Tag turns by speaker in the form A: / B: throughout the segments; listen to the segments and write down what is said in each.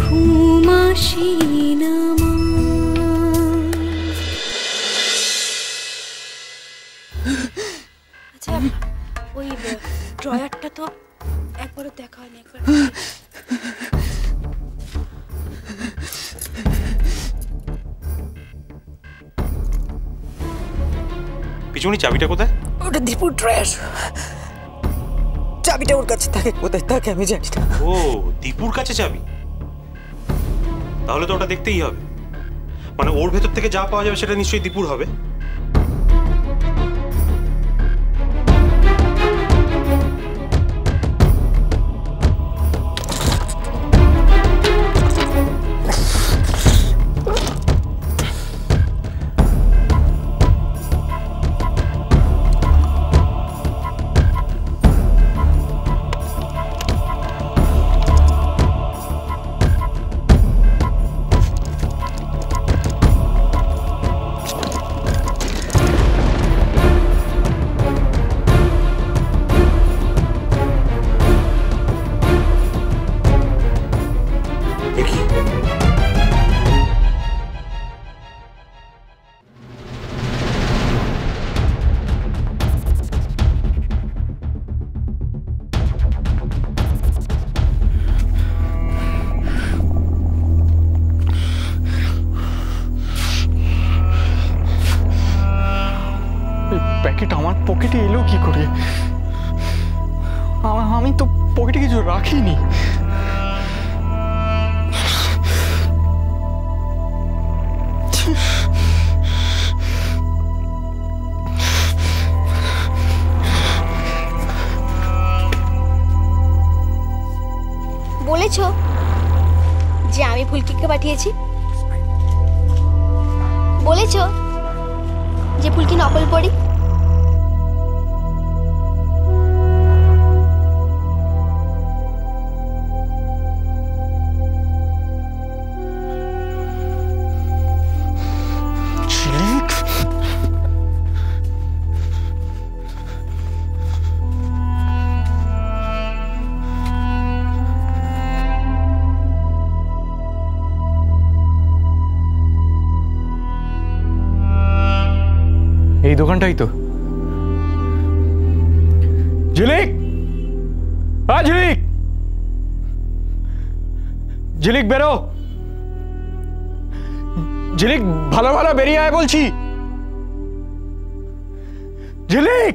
A: ঘুম আসে না মা। আচ্ছা ওই ড্রয়ারটা তো একবারও দেখা হয়নি, একবার
B: পিছুনি চাবিটা কোথায়?
C: ওটা দীপুর ড্রয়ার, চাবিটা ওর কাছে থাকে, কোথায় থাকে আমি জানি না।
B: ও দীপুর কাছে চাবি, তাহলে তো ওটা দেখতেই হবে। মানে ওর ভেতর থেকে যা পাওয়া যাবে সেটা নিশ্চয়ই দীপুর হবে।
D: প্যাকেট আমার পকেটে এলো কি করে? আমি তো পকেটে কিছু রাখিনি।
E: বলেছ যে আমি ফুলকিকে পাঠিয়েছি? বলেছ যে ফুলকি নকল পড়ি?
D: এই দোকানটাই তো। ঝিলিক, ঝিলিক, ঝিলিক বেরো। ঝিলিক ভালো ভালো বেরিয়ে আয় বলছি। ঝিলিক,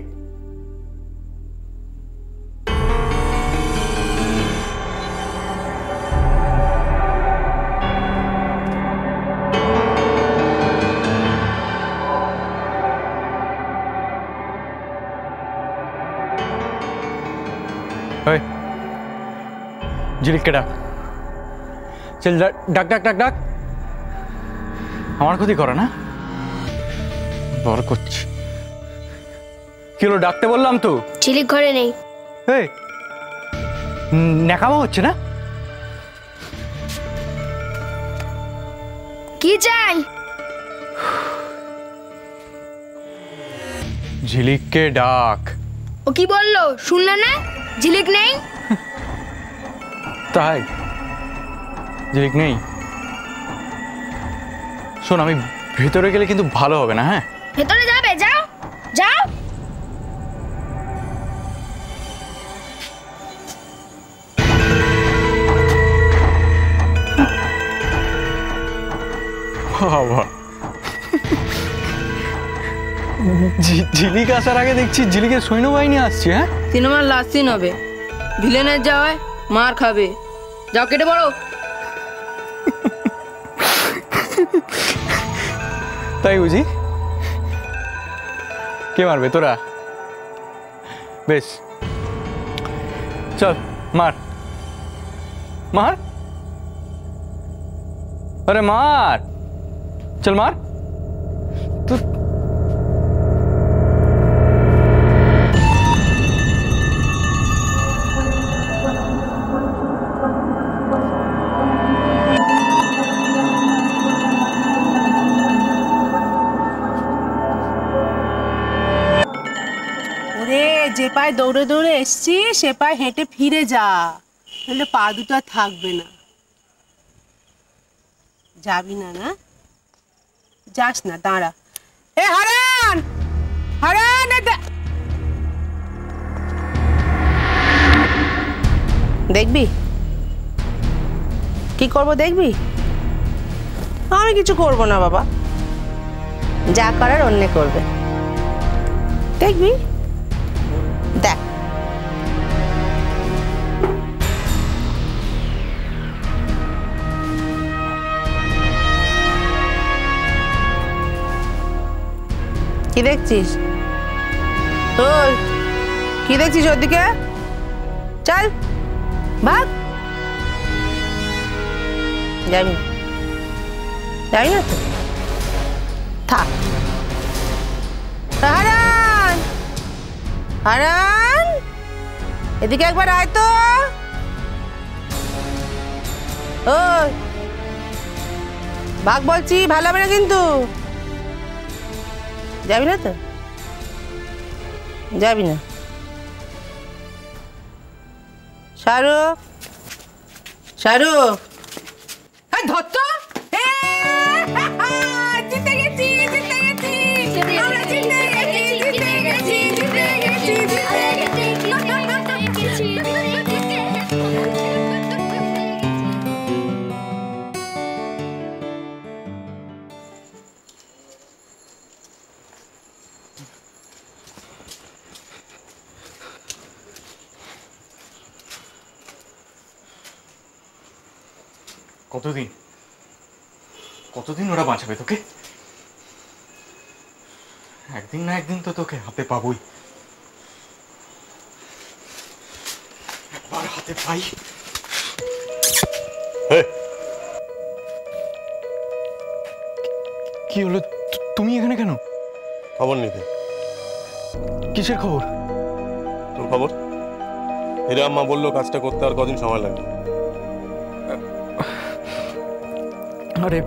D: ঝিলিককে ডাক। চল ডাক ডাক ডাক ডাক। আমার ক্ষতি করে না, বড় করছি। কি হলো, ডাকতে বললাম তো।
E: ঝিলিক ঘরে নেই।
D: ন্যাকামো হচ্ছে না?
E: কি চাই?
D: ঝিলিককে ডাক।
E: ও কি বললো শুনলে না? ঝিলিক নেই।
D: তাই ঝিলিক নেই? শোন, আমি ভেতরে গেলে কিন্তু ভালো হবে না। হ্যাঁ,
E: ভেতরে যাবে, যাও যাও।
D: বাবা, ঝিলিক আসার আগে দেখছি ঝিলিকের সৈন্যবাহিনী আসছে। হ্যাঁ,
F: সিনেমার লাস্ট সিন হবে, ভিলেনের যাওয়ায় মার খাবে। যাও কেটে পড়ো।
D: তাই বুঝি? কে মারবে, তোরা? বেশ, চল মার মার। আরে মার, চল মার। তো
G: যে পায়ে দৌড়ে দৌড়ে এসছি সে পায়ে হেঁটে ফিরে যা, তাহলে পা দুটো আর থাকবে না। যাবি না? না যাস না, দাঁড়া। এ হারান, হারান, দেখবি কি করব? দেখবি? আমি কিছু করব না বাবা, যা করার অন্য করবে। দেখবি? দেখ। কি দেখছিস? ওই কি দেখছিস ওদিকে? চল ভাগ। যাবি না? যাবি না তো? থাক। হারান, হারান, এদিকে একবার আয় তো। ওই ভাগ বলছি, ভালো হবে না কিন্তু। যাবি না তো? যাবি না? শাহরু, শাহরু, ধর তো। জিতে গেছি, জিতে গেছি, আমরা জিতে গেছি, জিতে গেছি, জিতে গেছি, জিতে গেছি।
D: কতদিন কতদিন ওরা বাঁচাবে তোকে? একদিন না একদিন তো তোকে হাতে পাবই। একবার হাতে পাই। কি হলো? তুমি এখানে কেন?
H: খবর নিতে।
D: কিসের খবর?
H: তোর খবর? এরা আম্মা বললো কাজটা করতে আর কদিন সময় লাগবে।
D: আরে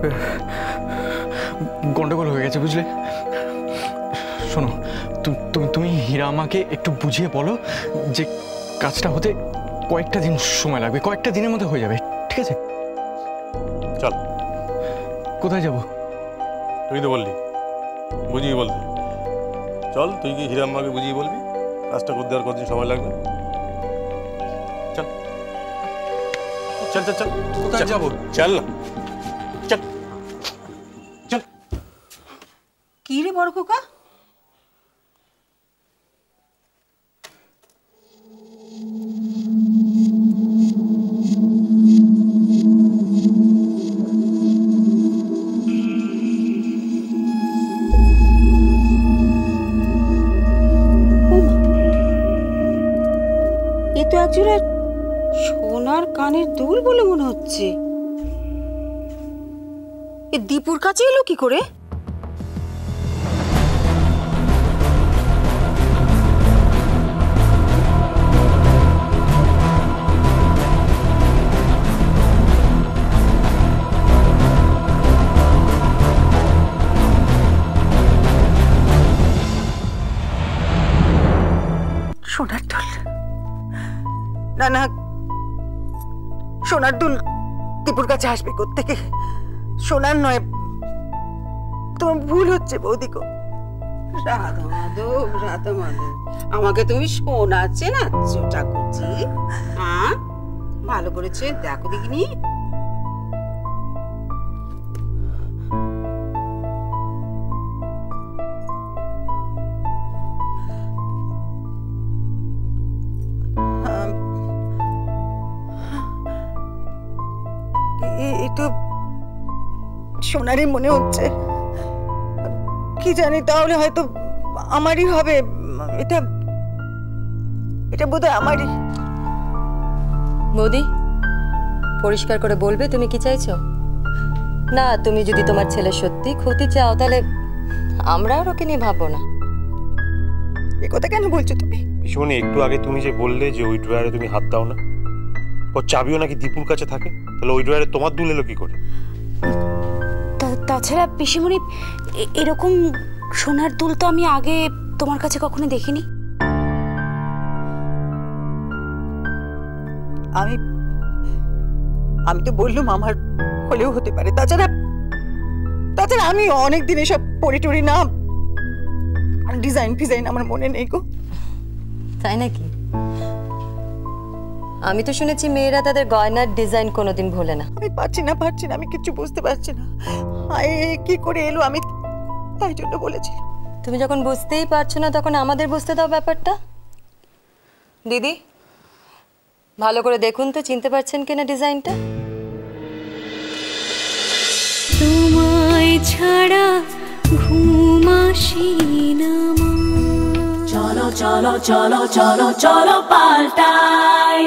D: গন্ডগোল হয়ে গেছে বুঝলে। শোনো, তুমি হীরা আমাকে একটু বুঝিয়ে বলো যে কাজটা হতে কয়েকটা দিন সময় লাগবে, কয়েকটা দিনের মধ্যে হয়ে যাবে, ঠিক আছে?
H: চল।
D: কোথায় যাব?
H: তুই তো বললি বুঝিয়ে বলতে। চল, তুই কি হীরা আম্মাকে বুঝিয়ে বলবি কাজটা করতে আর কদিন সময় লাগবে? চল চল চল চল।
D: কোথায় যাবো?
H: চল না, চল চল।
G: কি রে বড় খোকা? এ তো একজোড়া সোনার কানের দুল বলে মনে হচ্ছে। এ দীপুর কাছে এলো কি করে?
C: সোনার দুল? না না, সোনার দুল দীপুর কাছে আসবে কোত্থেকে? সোনার নয়, তোমার ভুল হচ্ছে বৌদি গো।
G: রাধা মাধব, রাধা মাধব, আমাকে তুমি শোনাচ্ছে না ঠাকুরজি? হ্যাঁ, ভালো করেছে, দেখো দেখিনি।
C: এ তো সোনারই মনে হচ্ছে, কি জানি, তাহলে হয়তো আমারই হবে। এটা এটা বোধহয় আমারই।
I: বৌদি, পরিষ্কার করে বলবে তুমি কি চাইছো? না, তুমি যদি তোমার ছেলে সত্যি ক্ষতি চাও তাহলে আমরা আর ওকে নিয়ে ভাববো না।
C: এ কথা কেন বলছো তুমি?
B: পিসমণি, একটু আগে তুমি যে বললে যে ওই ড্রয়ারে তুমি হাত দাও না, ওর চাবিও নাকি দীপুর কাছে থাকে, তাহলে ওই ড্রয়ারে তোমার দুল এলো কি করে?
A: তাছাড়া পিসিমণি, এরকম সোনার দুল তো আমি আগে তোমার কাছে কখনো দেখিনি।
C: আমি তো বললুম আমার হলেও হতে পারে। তাছাড়া আমি অনেকদিন এসব পরিটরি না, ডিজাইন ফিজাইন আমার মনে নেই গো।
I: তাই নাকি? আমি তো শুনেছি মেয়েরা তাদের গয়নার ডিজাইন কোনোদিন ভোলে না।
C: আমি পারছি না, আমি কিচ্ছু বুঝতে পারছি না কি করে এলো, আমি তাই জন্য বলেছিলাম।
I: তুমি যখন বুঝতেই পারছো না তখন আমাদের বুঝতে দাও ব্যাপারটা। দিদি ভালো করে দেখুন তো চিনতে পারছেন কিনা ডিজাইনটা।
J: তোমায় ছাড়া ঘুম আসি না মা। চলো চলো চলো চলো চলো পাল্টাই।